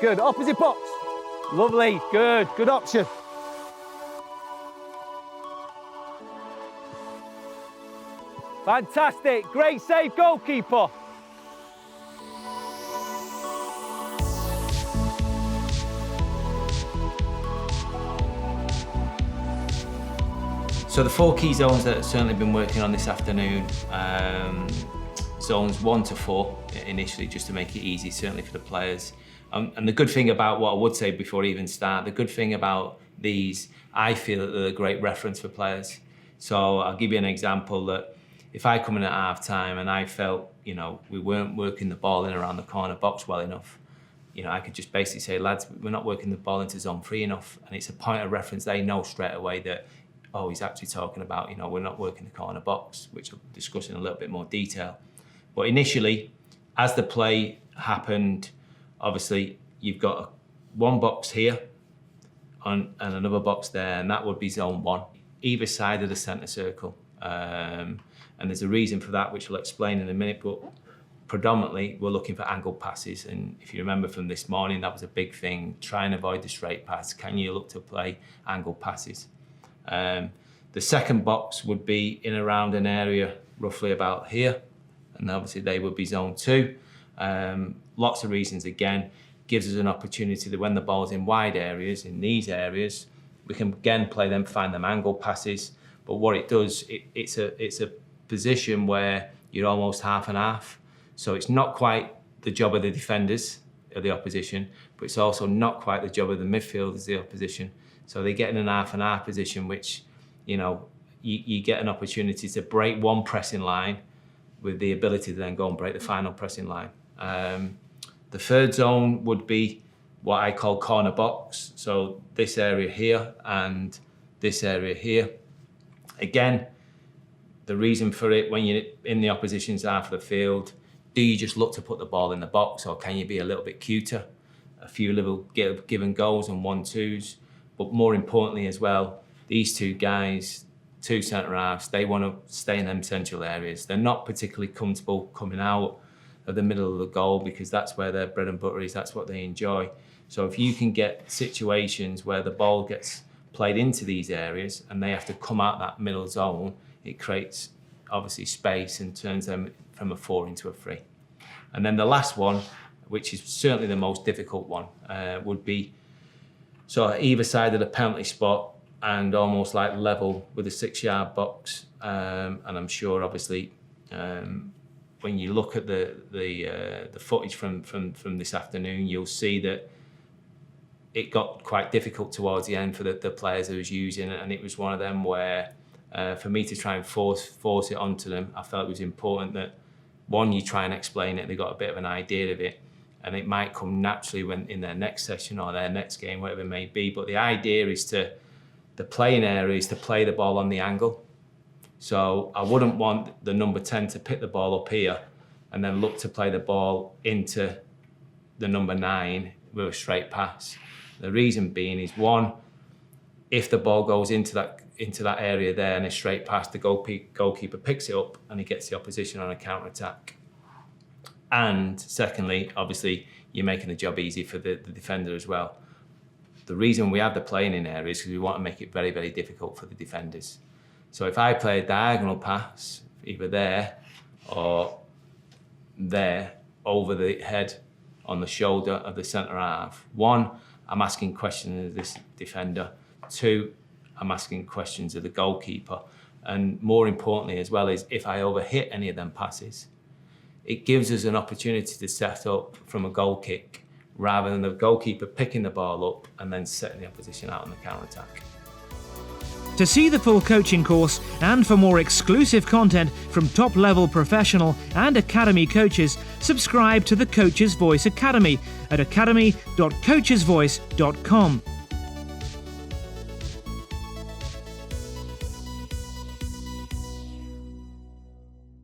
Good. Opposite box. Lovely. Good. Good option. Fantastic. Great save, goalkeeper. So the 4 key zones that I've certainly been working on this afternoon, zones 1 to 4 initially, just to make it easy, certainly for the players. And the good thing about what I would say before I even start, the good thing about these, I feel that they're a great reference for players. So I'll give you an example that if I come in at half time and I felt, we weren't working the ball in around the corner box well enough, I could just basically say, lads, we're not working the ball into zone 3 enough. And it's a point of reference. They know straight away that, oh, he's actually talking about, we're not working the corner box, which I'll discuss in a little bit more detail. But initially, as the play happened, obviously, you've got one box here and another box there, and that would be zone 1, either side of the centre circle. And there's a reason for that, which we'll explain in a minute, but predominantly, we're looking for angled passes. And if you remember from this morning, that was a big thing. Try and avoid the straight pass. Can you look to play angled passes? The second box would be in around an area roughly about here, and obviously they would be zone 2. Lots of reasons, again, gives us an opportunity that when the ball's in wide areas, in these areas, we can again play them, find them angled passes. But what it does, it's a position where you're almost half and half. So it's not quite the job of the defenders of the opposition, but it's also not quite the job of the midfielders of the opposition. So they get in an half and half position, which, you get an opportunity to break one pressing line with the ability to then go and break the final pressing line. The third zone would be what I call corner box. So this area here and this area here. Again, the reason for it, when you're in the opposition's half of the field, do you just look to put the ball in the box, or can you be a little bit cuter? A few little give and goals and 1-2s. But more importantly as well, these two guys, 2 centre-halves, they want to stay in them central areas. They're not particularly comfortable coming out of the middle of the goal because that's where their bread and butter is, that's what they enjoy. So if you can get situations where the ball gets played into these areas and they have to come out that middle zone, it creates obviously space and turns them from a 4 into a 3. And then the last one, which is certainly the most difficult one, would be so either side of the penalty spot and almost like level with a 6-yard box. And I'm sure, obviously, when you look at the footage from this afternoon, you'll see that it got quite difficult towards the end for the players who was using it, and it was one of them where, for me to try and force it onto them, I felt it was important that, one, you try and explain it, they got a bit of an idea of it, and it might come naturally when in their next session or their next game, whatever it may be. But the idea is the playing area is to play the ball on the angle. So I wouldn't want the number 10 to pick the ball up here and then look to play the ball into the number 9 with a straight pass. The reason being is, one, if the ball goes into that area there and a straight pass, the goalkeeper picks it up and he gets the opposition on a counter-attack. And secondly, obviously, you're making the job easy for the defender as well. The reason we have the playing in area is because we want to make it very, very difficult for the defenders. So if I play a diagonal pass, either there or there, over the head, on the shoulder of the centre-half, 1, I'm asking questions of this defender. 2, I'm asking questions of the goalkeeper. And more importantly as well is, if I overhit any of them passes, it gives us an opportunity to set up from a goal kick rather than the goalkeeper picking the ball up and then setting the opposition out on the counter-attack. To see the full coaching course and for more exclusive content from top-level professional and academy coaches, subscribe to the Coach's Voice Academy at academy.coachesvoice.com.